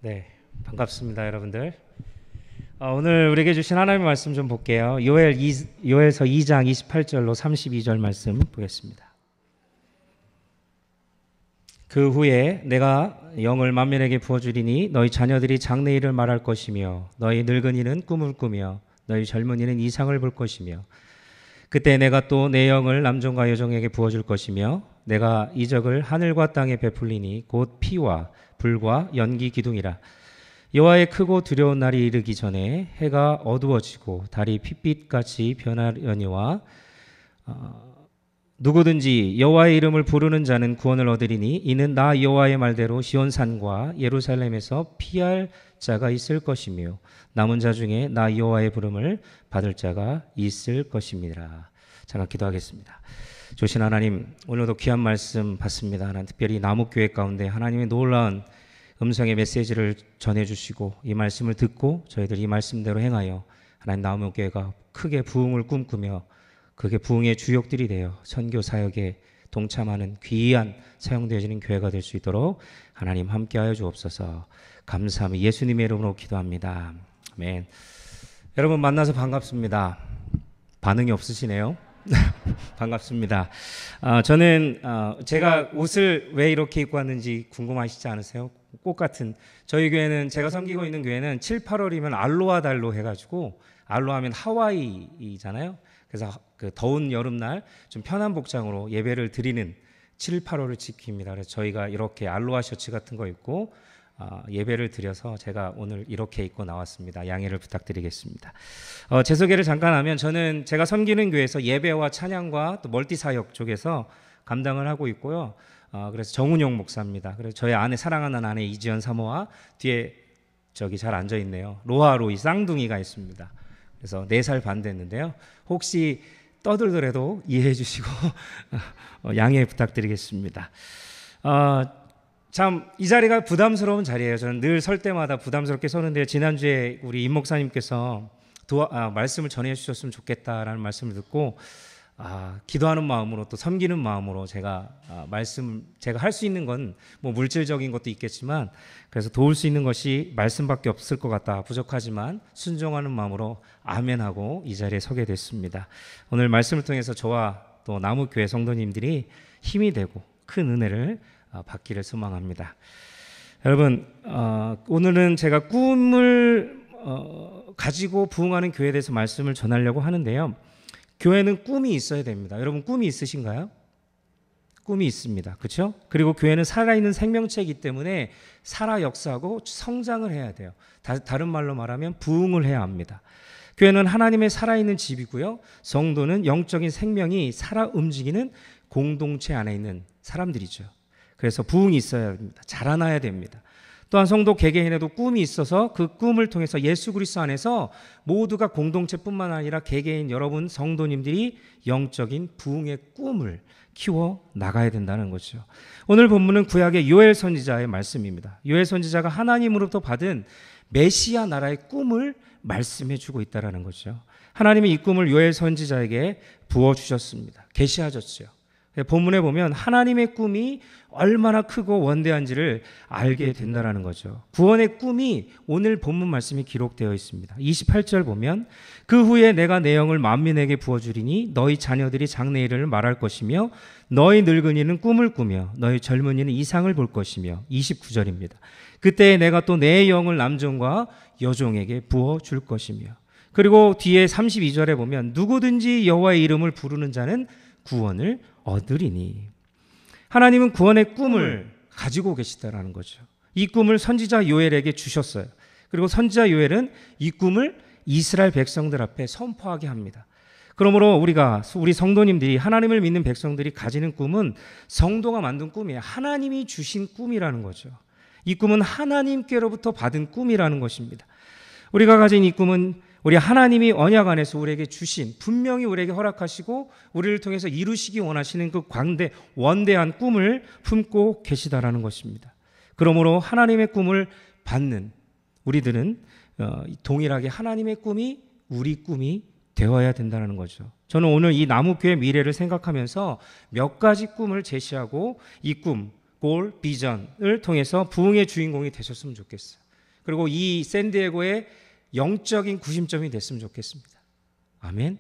네, 반갑습니다, 여러분들. 오늘 우리에게 주신 하나님의 말씀 좀 볼게요. 요엘서 2장 28절로 32절 말씀 보겠습니다. 그 후에 내가 영을 만민에게 부어주리니 너희 자녀들이 장래일을 말할 것이며 너희 늙은이는 꿈을 꾸며 너희 젊은이는 이상을 볼 것이며 그때 내가 또 내 영을 남종과 여종에게 부어줄 것이며 내가 이적을 하늘과 땅에 베풀리니 곧 피와 불과 연기 기둥이라. 여호와의 크고 두려운 날이 이르기 전에 해가 어두워지고 달이 핏빛같이 변하려니와 누구든지 여호와의 이름을 부르는 자는 구원을 얻으리니 이는 나 여호와의 말대로 시온산과 예루살렘에서 피할 자가 있을 것이며 남은 자 중에 나 여호와의 부름을 받을 자가 있을 것입니다. 잠깐 기도하겠습니다. 조신 하나님, 오늘도 귀한 말씀 받습니다. 하나님, 특별히 남욱교회 가운데 하나님의 놀라운 음성의 메시지를 전해주시고 이 말씀을 듣고 저희들이 이 말씀대로 행하여 하나님 남욱교회가 크게 부흥을 꿈꾸며 그게 부흥의 주역들이 되어 선교 사역에 동참하는 귀한 사용되어지는 교회가 될 수 있도록 하나님 함께하여 주옵소서. 감사하며 예수님의 이름으로 기도합니다. 아멘. 여러분 만나서 반갑습니다. 반응이 없으시네요. 반갑습니다. 저는 제가 옷을 왜 이렇게 입고 왔는지 궁금하시지 않으세요? 꽃 같은, 저희 교회는, 제가 섬기고 있는 교회는 7, 8월이면 알로하 달로 해가지고, 알로하면 하와이잖아요. 그래서 그 더운 여름날 좀 편한 복장으로 예배를 드리는 7, 8월을 지킵니다. 그래서 저희가 이렇게 알로하 셔츠 같은 거 입고 예배를 드려서 제가 오늘 이렇게 입고 나왔습니다. 양해를 부탁드리겠습니다. 제 소개를 잠깐 하면, 저는 제가 섬기는 교회에서 예배와 찬양과 또 멀티 사역 쪽에서 감당을 하고 있고요. 그래서 정운용 목사입니다. 그래서 저희 아내, 사랑하는 아내 이지연 사모와 뒤에 저기 잘 앉아 있네요. 로하로이 쌍둥이가 있습니다. 그래서 4살 반 됐는데요. 혹시 떠들더라도 이해해 주시고 양해 부탁드리겠습니다. 참 이 자리가 부담스러운 자리예요. 저는 늘 설 때마다 부담스럽게 서는데, 지난주에 우리 임 목사님께서 말씀을 전해 주셨으면 좋겠다라는 말씀을 듣고 기도하는 마음으로 또 섬기는 마음으로 제가 할 수 있는 건 뭐 물질적인 것도 있겠지만, 그래서 도울 수 있는 것이 말씀밖에 없을 것 같다, 부족하지만 순종하는 마음으로 아멘하고 이 자리에 서게 됐습니다. 오늘 말씀을 통해서 저와 또 남욱교회 성도님들이 힘이 되고 큰 은혜를 받기를 소망합니다. 여러분, 오늘은 제가 꿈을 가지고 부흥하는 교회에 대해서 말씀을 전하려고 하는데요. 교회는 꿈이 있어야 됩니다. 여러분, 꿈이 있으신가요? 꿈이 있습니다. 그렇죠? 그리고 교회는 살아있는 생명체이기 때문에 살아 역사하고 성장을 해야 돼요. 다른 말로 말하면 부흥을 해야 합니다. 교회는 하나님의 살아있는 집이고요. 성도는 영적인 생명이 살아 움직이는 공동체 안에 있는 사람들이죠. 그래서 부흥이 있어야 됩니다. 자라나야 됩니다. 또한 성도 개개인에도 꿈이 있어서 그 꿈을 통해서 예수 그리스도 안에서 모두가 공동체뿐만 아니라 개개인 여러분 성도님들이 영적인 부흥의 꿈을 키워 나가야 된다는 거죠. 오늘 본문은 구약의 요엘 선지자의 말씀입니다. 요엘 선지자가 하나님으로부터 받은 메시아 나라의 꿈을 말씀해 주고 있다는 거죠. 하나님이 이 꿈을 요엘 선지자에게 부어주셨습니다. 계시하셨죠. 본문에 보면 하나님의 꿈이 얼마나 크고 원대한지를 알게 된다는 거죠. 구원의 꿈이 오늘 본문 말씀이 기록되어 있습니다. 28절 보면 그 후에 내가 내 영을 만민에게 부어주리니 너희 자녀들이 장래일을 말할 것이며 너희 늙은이는 꿈을 꾸며 너희 젊은이는 이상을 볼 것이며 29절입니다. 그때 내가 또 내 영을 남종과 여종에게 부어줄 것이며, 그리고 뒤에 32절에 보면 누구든지 여호와의 이름을 부르는 자는 구원을 얻으리니. 하나님은 구원의 꿈을 가지고 계시다라는 거죠. 이 꿈을 선지자 요엘에게 주셨어요. 그리고 선지자 요엘은 이 꿈을 이스라엘 백성들 앞에 선포하게 합니다. 그러므로 우리 성도님들이, 하나님을 믿는 백성들이 가지는 꿈은 성도가 만든 꿈이에요. 하나님이 주신 꿈이라는 거죠. 이 꿈은 하나님께로부터 받은 꿈이라는 것입니다. 우리가 가진 이 꿈은 우리 하나님이 언약 안에서 우리에게 주신, 분명히 우리에게 허락하시고 우리를 통해서 이루시기 원하시는 그 원대한 꿈을 품고 계시다라는 것입니다. 그러므로 하나님의 꿈을 받는 우리들은 동일하게 하나님의 꿈이 우리 꿈이 되어야 된다는 거죠. 저는 오늘 이 남욱교회 미래를 생각하면서 몇 가지 꿈을 제시하고 이 꿈, 골, 비전을 통해서 부흥의 주인공이 되셨으면 좋겠어요. 그리고 이 샌디에고의 영적인 구심점이 됐으면 좋겠습니다. 아멘.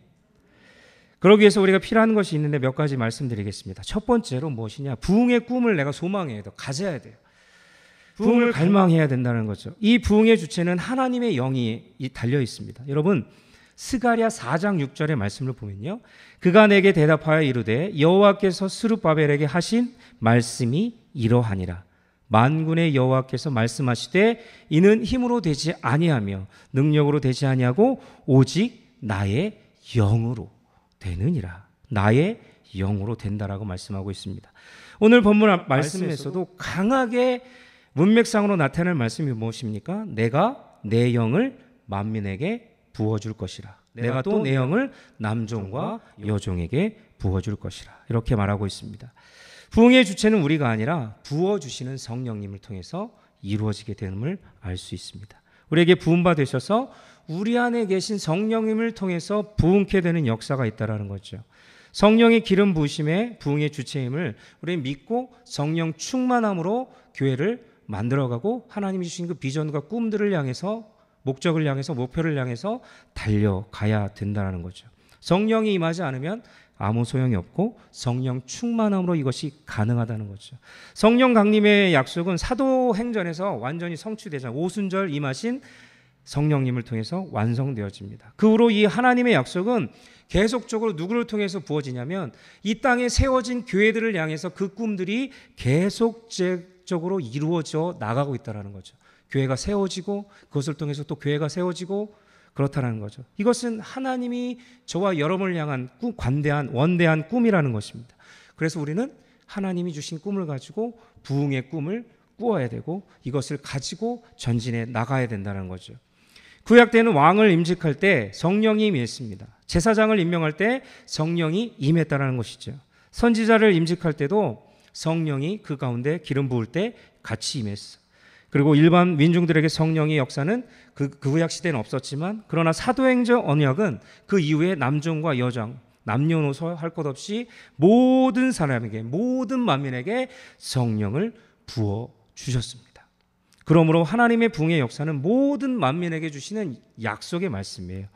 그러기 위해서 우리가 필요한 것이 있는데 몇 가지 말씀드리겠습니다. 첫 번째로 무엇이냐? 부흥의 꿈을 내가 소망해야 돼요. 가져야 돼요. 부흥을 갈망해야 된다는 거죠. 이 부흥의 주체는 하나님의 영이 달려 있습니다. 여러분, 스가랴 4장 6절의 말씀을 보면요, 그가 내게 대답하여 이르되 여호와께서 스룹바벨에게 하신 말씀이 이러하니라. 만군의 여호와께서 말씀하시되 이는 힘으로 되지 아니하며 능력으로 되지 아니하고 오직 나의 영으로 되느니라. 나의 영으로 된다라고 말씀하고 있습니다. 오늘 본문 말씀에서도 강하게 문맥상으로 나타낼 말씀이 무엇입니까? 내가 내 영을 만민에게 부어줄 것이라. 내가 또 내 영을 남종과 여종에게 부어줄 것이라. 이렇게 말하고 있습니다. 부흥의 주체는 우리가 아니라 부어주시는 성령님을 통해서 이루어지게 됨을 알 수 있습니다. 우리에게 부음받으셔서 우리 안에 계신 성령님을 통해서 부흥케 되는 역사가 있다는 거죠. 성령의 기름 부으심의 부흥의 주체임을 우리는 믿고 성령 충만함으로 교회를 만들어가고 하나님이 주신 그 비전과 꿈들을 향해서, 목적을 향해서, 목표를 향해서 달려가야 된다는 거죠. 성령이 임하지 않으면 아무 소용이 없고 성령 충만함으로 이것이 가능하다는 거죠. 성령 강림의 약속은 사도행전에서 완전히 성취되자 오순절 임하신 성령님을 통해서 완성되어집니다. 그 후로 이 하나님의 약속은 계속적으로 누구를 통해서 부어지냐면 이 땅에 세워진 교회들을 향해서 그 꿈들이 계속적으로 이루어져 나가고 있다는 거죠. 교회가 세워지고 그것을 통해서 또 교회가 세워지고 그렇다는 거죠. 이것은 하나님이 저와 여러분을 향한 원대한 꿈이라는 것입니다. 그래서 우리는 하나님이 주신 꿈을 가지고 부흥의 꿈을 꾸어야 되고 이것을 가지고 전진해 나가야 된다는 거죠. 구약 때는 왕을 임직할 때 성령이 임했습니다. 제사장을 임명할 때 성령이 임했다는 것이죠. 선지자를 임직할 때도 성령이 그 가운데 기름 부을 때 같이 임했어. 그리고 일반 민중들에게 성령의 역사는 그 구약 시대는 없었지만, 그러나 사도행전 언약은 그 이후에 남종과 여종, 남녀노소 할 것 없이 모든 사람에게, 모든 만민에게 성령을 부어 주셨습니다. 그러므로 하나님의 부흥의 역사는 모든 만민에게 주시는 약속의 말씀이에요.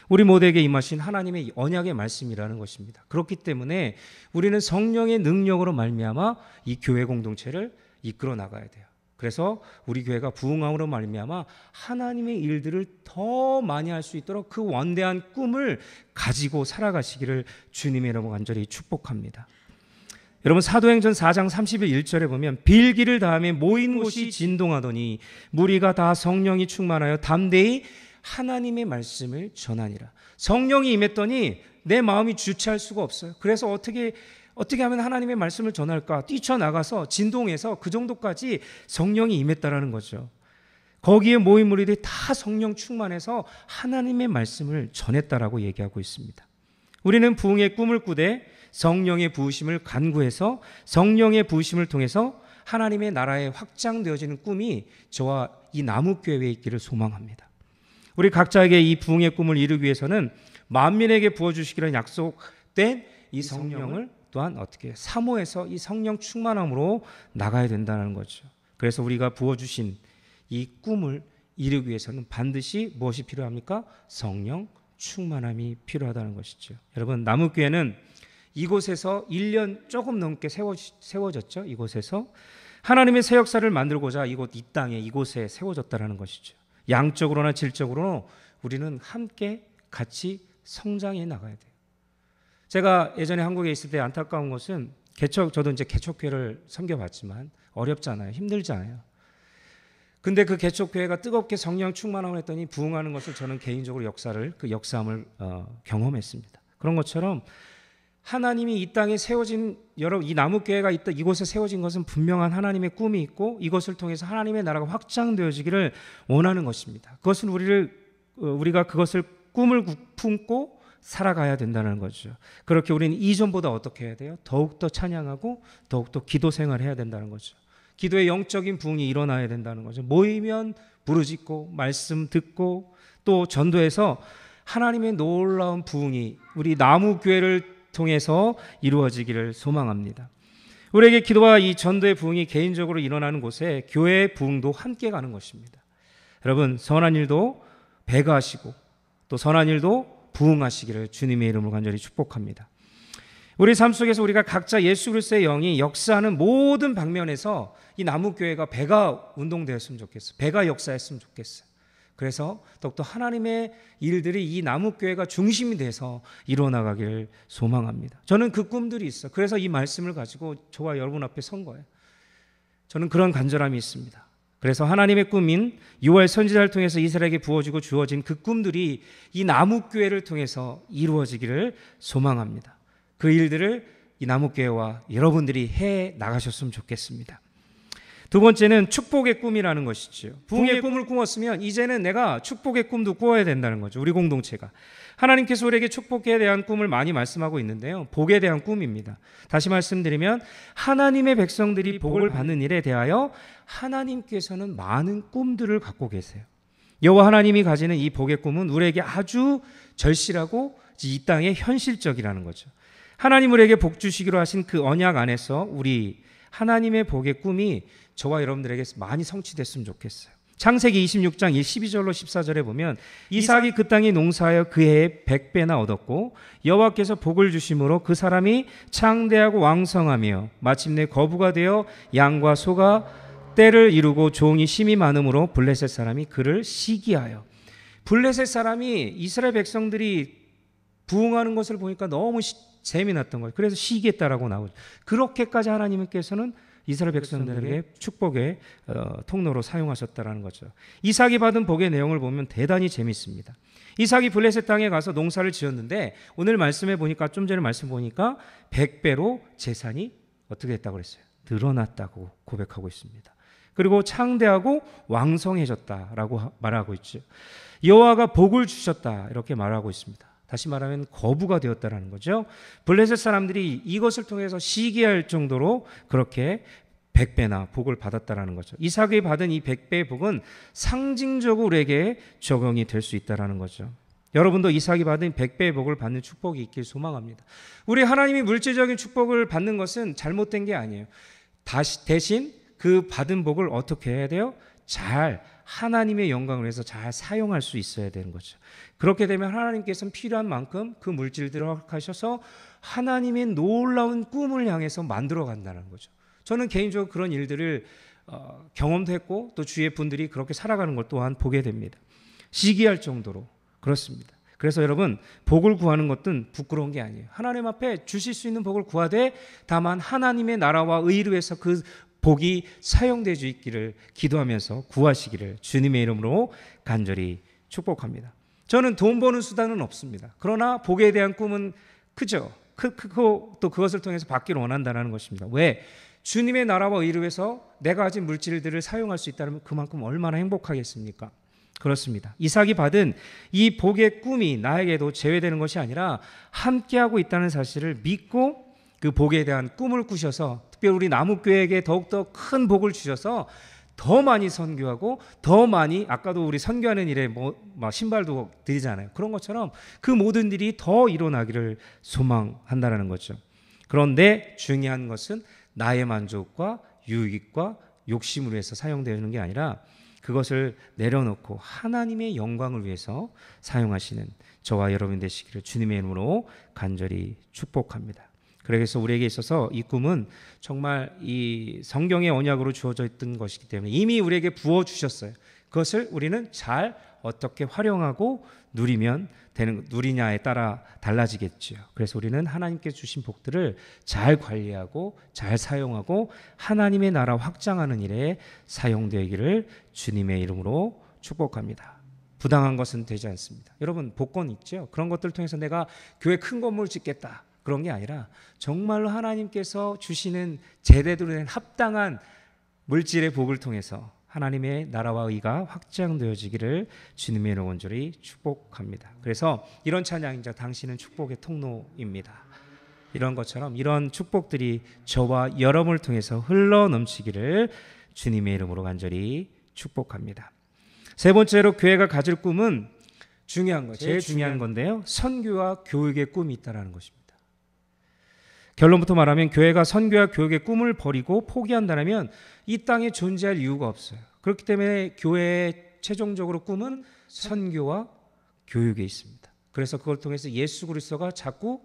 우리 모두에게 임하신 하나님의 언약의 말씀이라는 것입니다. 그렇기 때문에 우리는 성령의 능력으로 말미암아 이 교회 공동체를 이끌어 나가야 돼요. 그래서 우리 교회가 부흥함으로 말미암아 하나님의 일들을 더 많이 할 수 있도록 그 원대한 꿈을 가지고 살아가시기를 주님의 이름으로 간절히 축복합니다. 여러분, 사도행전 4장 31절에 보면 빌기를 다하며 모인 곳이 진동하더니 무리가 다 성령이 충만하여 담대히 하나님의 말씀을 전하니라. 성령이 임했더니 내 마음이 주체할 수가 없어요. 그래서 어떻게 하면 하나님의 말씀을 전할까? 뛰쳐나가서 진동해서 그 정도까지 성령이 임했다라는 거죠. 거기에 모인 무리들이 다 성령 충만해서 하나님의 말씀을 전했다라고 얘기하고 있습니다. 우리는 부흥의 꿈을 꾸되 성령의 부으심을 간구해서 성령의 부으심을 통해서 하나님의 나라에 확장되어지는 꿈이 저와 이 남욱교회에 있기를 소망합니다. 우리 각자에게 이 부흥의 꿈을 이루기 위해서는 만민에게 부어주시기로 약속된 이 성령을 또한 어떻게 사모해서 이 성령 충만함으로 나가야 된다는 거죠. 그래서 우리가 부어주신 이 꿈을 이루기 위해서는 반드시 무엇이 필요합니까? 성령 충만함이 필요하다는 것이죠. 여러분, 남욱교회는 이곳에서 1년 조금 넘게 세워졌죠. 이곳에서 하나님의 새 역사를 만들고자 이 땅에 이곳에 세워졌다는 것이죠. 양적으로나 질적으로 우리는 함께 같이 성장해 나가야 돼요. 제가 예전에 한국에 있을 때 안타까운 것은 저도 이제 개척교회를 섬겨봤지만 어렵잖아요. 힘들잖아요. 근데 그 개척교회가 뜨겁게 성령 충만함을 했더니 부흥하는 것을 저는 개인적으로 그 역사함을 경험했습니다. 그런 것처럼 하나님이 이 땅에 세워진 이 남욱교회가 이곳에 세워진 것은 분명한 하나님의 꿈이 있고 이것을 통해서 하나님의 나라가 확장되어지기를 원하는 것입니다. 그것은 우리가 그것을 꿈을 품고 살아가야 된다는 거죠. 그렇게 우리는 이전보다 어떻게 해야 돼요? 더욱더 찬양하고 더욱더 기도 생활을 해야 된다는 거죠. 기도의 영적인 부흥이 일어나야 된다는 거죠. 모이면 부르짖고 말씀 듣고 또 전도해서 하나님의 놀라운 부흥이 우리 남욱교회를 통해서 이루어지기를 소망합니다. 우리에게 기도와 이 전도의 부흥이 개인적으로 일어나는 곳에 교회의 부흥도 함께 가는 것입니다. 여러분, 선한 일도 배가하시고 또 선한 일도 부응하시기를 주님의 이름으로 간절히 축복합니다. 우리 삶 속에서 우리가 각자 예수 그리스도의 영이 역사하는 모든 방면에서 이 남욱교회가 배가 운동되었으면 좋겠어요. 배가 역사했으면 좋겠어요. 그래서 더욱더 하나님의 일들이 이 남욱교회가 중심이 돼서 이루어나가기를 소망합니다. 저는 그 꿈들이 있어요. 그래서 이 말씀을 가지고 저와 여러분 앞에 선 거예요. 저는 그런 간절함이 있습니다. 그래서 하나님의 꿈인 요엘 선지자를 통해서 이스라엘에게 부어지고 주어진 그 꿈들이 이 남욱교회를 통해서 이루어지기를 소망합니다. 그 일들을 이 남욱교회와 여러분들이 해 나가셨으면 좋겠습니다. 두 번째는 축복의 꿈이라는 것이죠. 부흥의 꿈을 꾸었으면 이제는 내가 축복의 꿈도 꾸어야 된다는 거죠. 우리 공동체가. 하나님께서 우리에게 축복에 대한 꿈을 많이 말씀하고 있는데요. 복에 대한 꿈입니다. 다시 말씀드리면 하나님의 백성들이 복을 받는 일에 대하여 하나님께서는 많은 꿈들을 갖고 계세요. 여호와 하나님이 가지는 이 복의 꿈은 우리에게 아주 절실하고 이 땅에 현실적이라는 거죠. 하나님 우리에게 복 주시기로 하신 그 언약 안에서 우리 하나님의 복의 꿈이 저와 여러분들에게 많이 성취됐으면 좋겠어요. 창세기 26장 12절로 14절에 보면 이삭이 그 땅에 농사하여 그 해에 100배나 얻었고 여호와께서 복을 주심으로 그 사람이 창대하고 왕성하며 마침내 거부가 되어 양과 소가 때를 이루고 종이 심이 많음으로 블레셋 사람이 그를 시기하여. 블레셋 사람이 이스라엘 백성들이 부흥하는 것을 보니까 너무 재미났던 거예요. 그래서 시기했다라고 나오죠. 그렇게까지 하나님께서는 이스라엘 백성들에게 축복의 통로로 사용하셨다라는 거죠. 이삭이 받은 복의 내용을 보면 대단히 재밌습니다. 이삭이 블레셋 땅에 가서 농사를 지었는데 오늘 말씀해 보니까 좀 전에 말씀 보니까 100배로 재산이 어떻게 됐다고 그랬어요? 늘어났다고 고백하고 있습니다. 그리고 창대하고 왕성해졌다라고 말하고 있죠. 여호와가 복을 주셨다 이렇게 말하고 있습니다. 다시 말하면 거부가 되었다라는 거죠. 블레셋 사람들이 이것을 통해서 시기할 정도로 그렇게 100배나 복을 받았다라는 거죠. 이삭이 받은 이 100배의 복은 상징적으로 우리에게 적용이 될 수 있다라는 거죠. 여러분도 이삭이 받은 100배의 복을 받는 축복이 있길 소망합니다. 우리 하나님이 물질적인 축복을 받는 것은 잘못된 게 아니에요. 대신 그 받은 복을 어떻게 해야 돼요? 잘 하나님의 영광을 위해서 잘 사용할 수 있어야 되는 거죠. 그렇게 되면 하나님께서는 필요한 만큼 그 물질들을 허락하셔서 하나님의 놀라운 꿈을 향해서 만들어 간다는 거죠. 저는 개인적으로 그런 일들을 경험도 했고 또 주위의 분들이 그렇게 살아가는 걸 또한 보게 됩니다. 시기할 정도로 그렇습니다. 그래서 여러분 복을 구하는 것은 부끄러운 게 아니에요. 하나님 앞에 주실 수 있는 복을 구하되 다만 하나님의 나라와 의를 위해서 그 복이 사용되어 있기를 기도하면서 구하시기를 주님의 이름으로 간절히 축복합니다. 저는 돈 버는 수단은 없습니다. 그러나 복에 대한 꿈은 크죠. 크고 또 그것을 통해서 받기를 원한다는 것입니다. 왜? 주님의 나라와 의를 위해서 내가 가진 물질들을 사용할 수 있다면 그만큼 얼마나 행복하겠습니까? 그렇습니다. 이삭이 받은 이 복의 꿈이 나에게도 제외되는 것이 아니라 함께하고 있다는 사실을 믿고 그 복에 대한 꿈을 꾸셔서 특별히 우리 남욱교회에게 더욱더 큰 복을 주셔서 더 많이 선교하고 더 많이 아까도 우리 선교하는 일에 막 신발도 드리잖아요. 그런 것처럼 그 모든 일이 더 일어나기를 소망한다는 거죠. 그런데 중요한 것은 나의 만족과 유익과 욕심을 위해서 사용되는 게 아니라 그것을 내려놓고 하나님의 영광을 위해서 사용하시는 저와 여러분 되시기를 주님의 이름으로 간절히 축복합니다. 그래서 우리에게 있어서 이 꿈은 정말 이 성경의 언약으로 주어져 있던 것이기 때문에 이미 우리에게 부어주셨어요. 그것을 우리는 잘 어떻게 활용하고 누리냐에 따라 달라지겠죠. 그래서 우리는 하나님께 주신 복들을 잘 관리하고 잘 사용하고 하나님의 나라 확장하는 일에 사용되기를 주님의 이름으로 축복합니다. 부당한 것은 되지 않습니다. 여러분 복권 있죠? 그런 것들을 통해서 내가 교회 큰 건물 짓겠다. 그런 게 아니라 정말로 하나님께서 주시는 제대로 된 합당한 물질의 복을 통해서 하나님의 나라와 의가 확장되어지기를 주님의 이름으로 간절히 축복합니다. 그래서 이런 찬양이죠. 당신은 축복의 통로입니다. 이런 것처럼 이런 축복들이 저와 여러분을 통해서 흘러넘치기를 주님의 이름으로 간절히 축복합니다. 세 번째로 교회가 가질 꿈은 중요한 거예요. 제일 중요한 건데요. 선교와 교육의 꿈이 있다는 것입니다. 결론부터 말하면 교회가 선교와 교육의 꿈을 버리고 포기한다면 이 땅에 존재할 이유가 없어요. 그렇기 때문에 교회의 최종적으로 꿈은 선교와 교육에 있습니다. 그래서 그걸 통해서 예수 그리스도가 자꾸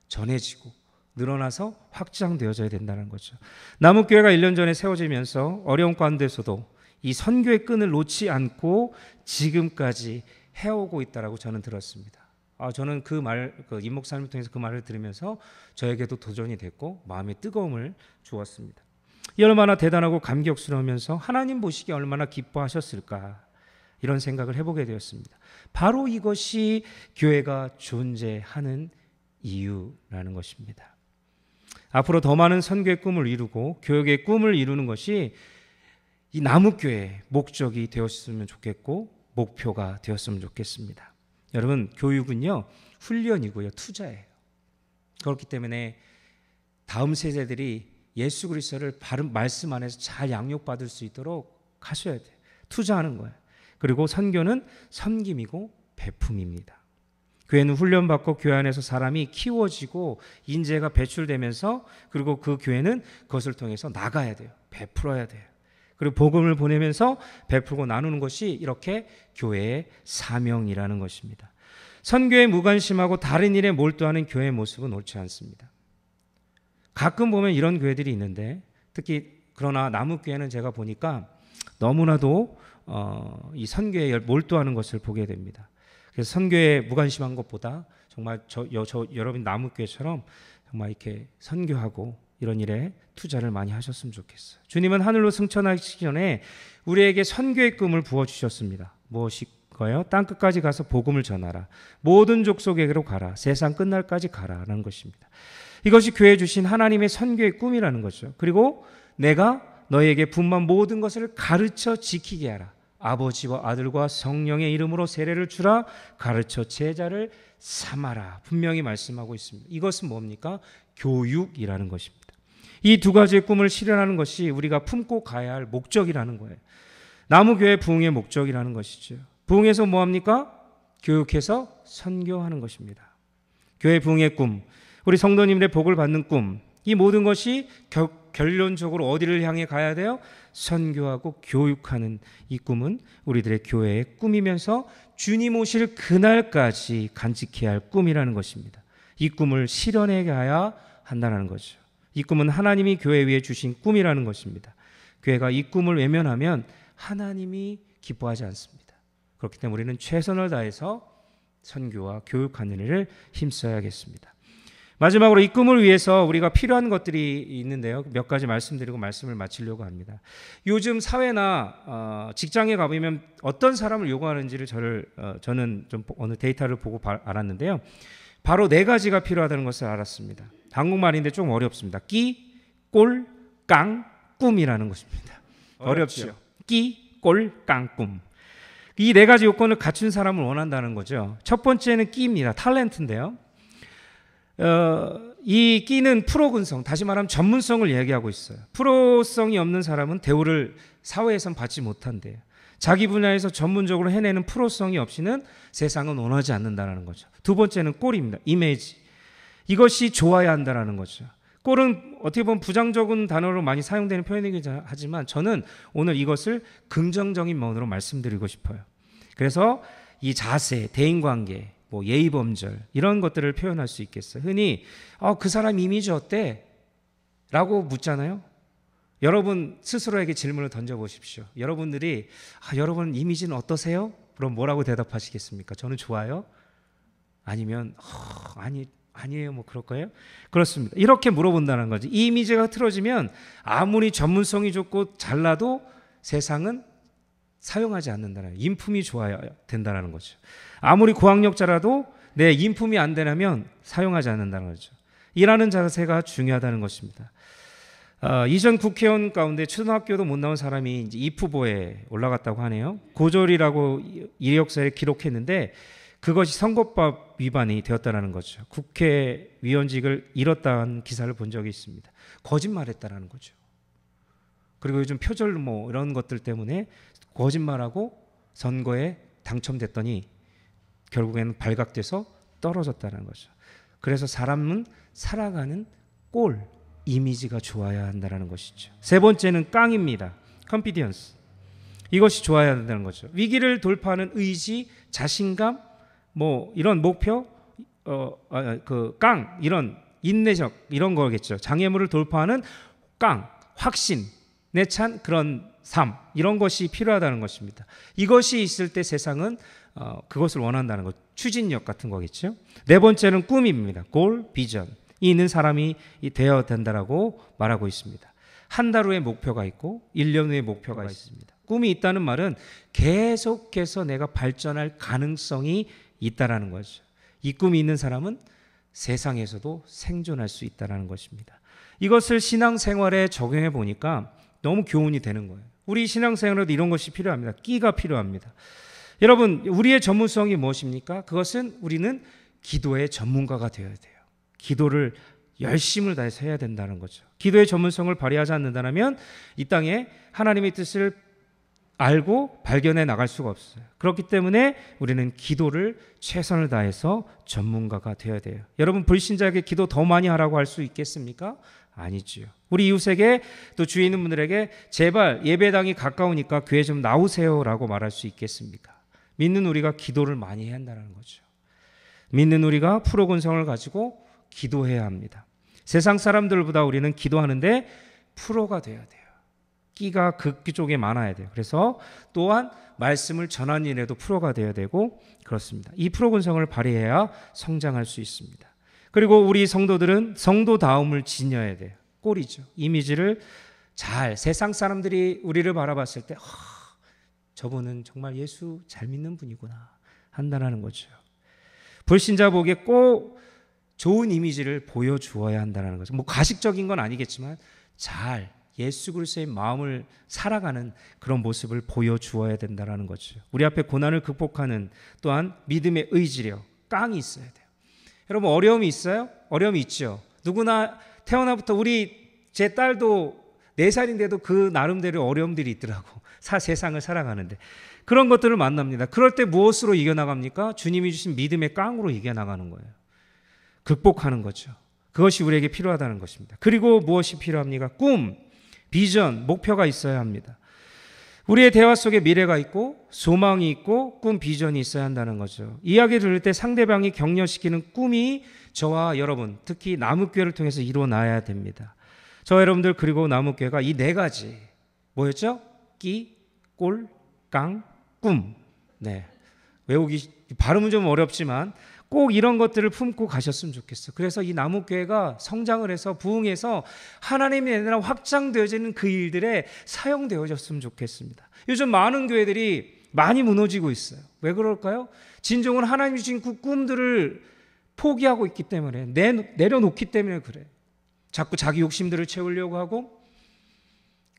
전해지고 늘어나서 확장되어져야 된다는 거죠. 남욱교회가 1년 전에 세워지면서 어려운 가운데서도 이 선교의 끈을 놓지 않고 지금까지 해오고 있다라고 저는 들었습니다. 저는 임 목사님을 통해서 그 말을 들으면서 저에게도 도전이 됐고 마음의 뜨거움을 주었습니다. 얼마나 대단하고 감격스러우면서 하나님 보시기에 얼마나 기뻐하셨을까, 이런 생각을 해보게 되었습니다. 바로 이것이 교회가 존재하는 이유라는 것입니다. 앞으로 더 많은 선교의 꿈을 이루고 교육의 꿈을 이루는 것이 이 남욱교회의 목적이 되었으면 좋겠고 목표가 되었으면 좋겠습니다. 여러분, 교육은요, 훈련이고요, 투자예요. 그렇기 때문에 다음 세대들이 예수 그리스도를 바른 말씀 안에서 잘 양육받을 수 있도록 하셔야 돼요. 투자하는 거예요. 그리고 선교는 섬김이고 베품입니다. 교회는 훈련받고 교회 안에서 사람이 키워지고 인재가 배출되면서, 그리고 그 교회는 그것을 통해서 나가야 돼요. 베풀어야 돼요. 그리고 복음을 보내면서 베풀고 나누는 것이 이렇게 교회의 사명이라는 것입니다. 선교에 무관심하고 다른 일에 몰두하는 교회의 모습은 옳지 않습니다. 가끔 보면 이런 교회들이 있는데, 특히 그러나 남욱교회는 제가 보니까 너무나도 이 선교에 몰두하는 것을 보게 됩니다. 그래서 선교에 무관심한 것보다 정말 여러분 남욱교회처럼 정말 이렇게 선교하고 이런 일에 투자를 많이 하셨으면 좋겠어요. 주님은 하늘로 승천하시기 전에 우리에게 선교의 꿈을 부어주셨습니다. 무엇일까요? 땅끝까지 가서 복음을 전하라. 모든 족속에게로 가라. 세상 끝날까지 가라라는 것입니다. 이것이 교회에 주신 하나님의 선교의 꿈이라는 거죠. 그리고 내가 너에게 분만 모든 것을 가르쳐 지키게 하라. 아버지와 아들과 성령의 이름으로 세례를 주라. 가르쳐 제자를 삼아라. 분명히 말씀하고 있습니다. 이것은 뭡니까? 교육이라는 것입니다. 이 두 가지의 꿈을 실현하는 것이 우리가 품고 가야 할 목적이라는 거예요. 남욱교회 부흥의 목적이라는 것이죠. 부흥에서 뭐합니까? 교육해서 선교하는 것입니다. 교회 부흥의 꿈, 우리 성도님들의 복을 받는 꿈, 이 모든 것이 결론적으로 어디를 향해 가야 돼요? 선교하고 교육하는 이 꿈은 우리들의 교회의 꿈이면서 주님 오실 그날까지 간직해야 할 꿈이라는 것입니다. 이 꿈을 실현해 가야 한다는 거죠. 이 꿈은 하나님이 교회 위에 주신 꿈이라는 것입니다. 교회가 이 꿈을 외면하면 하나님이 기뻐하지 않습니다. 그렇기 때문에 우리는 최선을 다해서 선교와 교육하는 일을 힘써야겠습니다. 마지막으로 이 꿈을 위해서 우리가 필요한 것들이 있는데요. 몇 가지 말씀드리고 말씀을 마치려고 합니다. 요즘 사회나 직장에 가보면 어떤 사람을 요구하는지를 저는 좀 어느 데이터를 보고 알았는데요. 바로 4가지가 필요하다는 것을 알았습니다. 한국말인데 좀 어렵습니다. 끼, 꼴, 깡, 꿈이라는 것입니다. 어렵죠. 끼, 꼴, 깡, 꿈. 이 4가지 요건을 갖춘 사람을 원한다는 거죠. 첫 번째는 끼입니다. 탤런트인데요. 이 끼는 프로근성, 다시 말하면 전문성을 얘기하고 있어요. 프로성이 없는 사람은 대우를 사회에선 받지 못한대요. 자기 분야에서 전문적으로 해내는 프로성이 없이는 세상은 원하지 않는다는 거죠. 두 번째는 꼴입니다. 이미지. 이것이 좋아야 한다는 거죠. 꼴은 어떻게 보면 부정적인 단어로 많이 사용되는 표현이긴 하지만 저는 오늘 이것을 긍정적인 면으로 말씀드리고 싶어요. 그래서 이 자세, 대인관계, 예의범절 이런 것들을 표현할 수 있겠어요. 흔히 그 사람 이미지 어때? 라고 묻잖아요. 여러분 스스로에게 질문을 던져보십시오. 여러분들이 여러분 이미지는 어떠세요? 그럼 뭐라고 대답하시겠습니까? 저는 좋아요? 아니면 아니에요 그럴 거예요? 그렇습니다. 이렇게 물어본다는 거지. 이 이미지가 틀어지면 아무리 전문성이 좋고 잘나도 세상은 사용하지 않는다는 거예요. 인품이 좋아야 된다는 거죠. 아무리 고학력자라도 내 인품이 안 되려면 사용하지 않는다는 거죠. 일하는 자세가 중요하다는 것입니다. 이전 국회의원 가운데 초등학교도 못 나온 사람이 이제 입후보에 올라갔다고 하네요. 고졸이라고 이력서에 기록했는데 그것이 선거법 위반이 되었다는 거죠. 국회의원직을 잃었다는 기사를 본 적이 있습니다. 거짓말했다는 거죠. 그리고 요즘 표절 이런 것들 때문에 거짓말하고 선거에 당첨됐더니 결국에는 발각돼서 떨어졌다는 거죠. 그래서 사람은 살아가는 꼴, 이미지가 좋아야 한다는 것이죠. 세 번째는 깡입니다. 컨피디언스. 이것이 좋아야 된다는 거죠. 위기를 돌파하는 의지, 자신감, 뭐 이런 목표, 이런 인내적 이런 거겠죠. 장애물을 돌파하는 확신, 내찬 그런 삶, 이런 것이 필요하다는 것입니다. 이것이 있을 때 세상은 그것을 원한다는 것, 추진력 같은 거겠죠. 네 번째는 꿈입니다. 골, 비전이 있는 사람이 되어야 된다라고 말하고 있습니다. 한 달 후에 목표가 있고 1년 후에 목표가 있습니다. 꿈이 있다는 말은 계속해서 내가 발전할 가능성이 있다라는 거죠. 이 꿈이 있는 사람은 세상에서도 생존할 수 있다는 것입니다. 이것을 신앙생활에 적용해 보니까 너무 교훈이 되는 거예요. 우리 신앙생활에도 이런 것이 필요합니다. 끼가 필요합니다. 여러분, 우리의 전문성이 무엇입니까? 그것은 우리는 기도의 전문가가 되어야 돼요. 기도를 열심을 다해서 해야 된다는 거죠. 기도의 전문성을 발휘하지 않는다면 이 땅에 하나님의 뜻을 알고 발견해 나갈 수가 없어요. 그렇기 때문에 우리는 기도를 최선을 다해서 전문가가 되어야 돼요. 여러분, 불신자에게 기도 더 많이 하라고 할 수 있겠습니까? 아니지요. 우리 이웃에게 또 주위에 있는 분들에게 제발 예배당이 가까우니까 교회 좀 나오세요라고 말할 수 있겠습니까? 믿는 우리가 기도를 많이 해야 한다는 거죠. 믿는 우리가 프로근성을 가지고 기도해야 합니다. 세상 사람들보다 우리는 기도하는데 프로가 돼야 돼요. 끼가 그쪽에 많아야 돼요. 그래서 또한 말씀을 전하는 일에도 프로가 되어야 되고 그렇습니다. 이 프로근성을 발휘해야 성장할 수 있습니다. 그리고 우리 성도들은 성도다움을 지녀야 돼요. 꼴이죠. 이미지를 잘 세상 사람들이 우리를 바라봤을 때 저분은 정말 예수 잘 믿는 분이구나 한다는 거죠. 불신자 보기에 꼭 좋은 이미지를 보여주어야 한다는 거죠. 뭐 가식적인 건 아니겠지만 잘 예수 그리스도의 마음을 살아가는 그런 모습을 보여주어야 된다는 거죠. 우리 앞에 고난을 극복하는 또한 믿음의 의지력, 깡이 있어야 돼요. 여러분, 어려움이 있어요? 어려움이 있죠. 누구나 태어나부터 제 딸도 4살인데도 그 나름대로 어려움들이 있더라고. 세상을 살아가는데. 그런 것들을 만납니다. 그럴 때 무엇으로 이겨나갑니까? 주님이 주신 믿음의 깡으로 이겨나가는 거예요. 극복하는 거죠. 그것이 우리에게 필요하다는 것입니다. 그리고 무엇이 필요합니까? 꿈, 비전, 목표가 있어야 합니다. 우리의 대화 속에 미래가 있고 소망이 있고 꿈, 비전이 있어야 한다는 거죠. 이야기를 들을 때 상대방이 격려시키는 꿈이 저와 여러분, 특히 나무교회를 통해서 이루어나야 됩니다. 저와 여러분들 그리고 나무교회가 이 4가지 뭐였죠? 끼, 꼴, 깡, 꿈. 네, 외우기 발음은 좀 어렵지만 꼭 이런 것들을 품고 가셨으면 좋겠어요. 그래서 이 나무교회가 성장을 해서 부흥해서 하나님의 나라 확장되어지는 그 일들에 사용되어졌으면 좋겠습니다. 요즘 많은 교회들이 많이 무너지고 있어요. 왜 그럴까요? 진정은 하나님이 주신 그 꿈들을 포기하고 있기 때문에 내려놓기 때문에 그래요. 자꾸 자기 욕심들을 채우려고 하고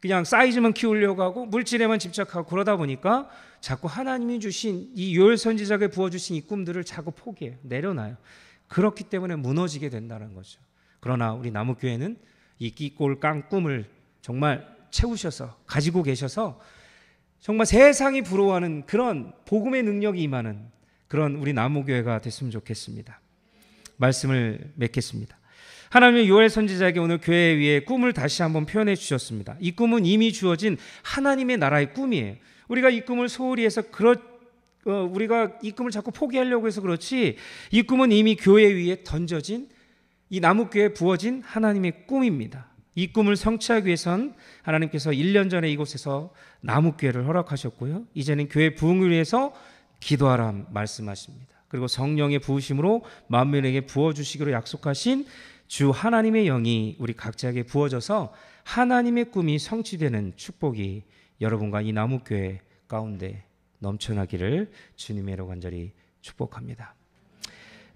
그냥 사이즈만 키우려고 하고 물질에만 집착하고 그러다 보니까 자꾸 하나님이 주신 이 요엘 선지자에게 부어주신 이 꿈들을 자꾸 포기해요. 내려놔요. 그렇기 때문에 무너지게 된다는 거죠. 그러나 우리 나무교회는 이 끼꼴 깡 꿈을 정말 채우셔서 가지고 계셔서 정말 세상이 부러워하는 그런 복음의 능력이 임하는 그런 우리 나무교회가 됐으면 좋겠습니다. 말씀을 맺겠습니다. 하나님의 요엘 선지자에게 오늘 교회 위에 꿈을 다시 한번 표현해 주셨습니다. 이 꿈은 이미 주어진 하나님의 나라의 꿈이에요. 우리가 이 꿈을 소홀히 해서 우리가 이 꿈을 자꾸 포기하려고 해서 그렇지, 이 꿈은 이미 교회 위에 던져진 이 나무교회에 부어진 하나님의 꿈입니다. 이 꿈을 성취하기 위해선 하나님께서 1년 전에 이곳에서 나무교회를 허락하셨고요. 이제는 교회 부흥을 위해서 기도하라 말씀하십니다. 그리고 성령의 부으심으로 만민에게 부어주시기로 약속하신 주 하나님의 영이 우리 각자에게 부어져서 하나님의 꿈이 성취되는 축복이 여러분과 이 나무교회 가운데 넘쳐나기를 주님의로 간절히 축복합니다.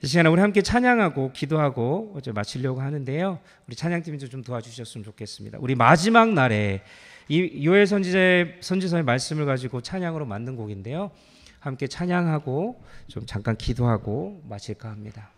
이 시간에 우리 함께 찬양하고 기도하고 이제 마치려고 하는데요. 우리 찬양팀이 좀 도와주셨으면 좋겠습니다. 우리 마지막 날에 이 요엘 선지서의 말씀을 가지고 찬양으로 만든 곡인데요. 함께 찬양하고 좀 잠깐 기도하고 마칠까 합니다.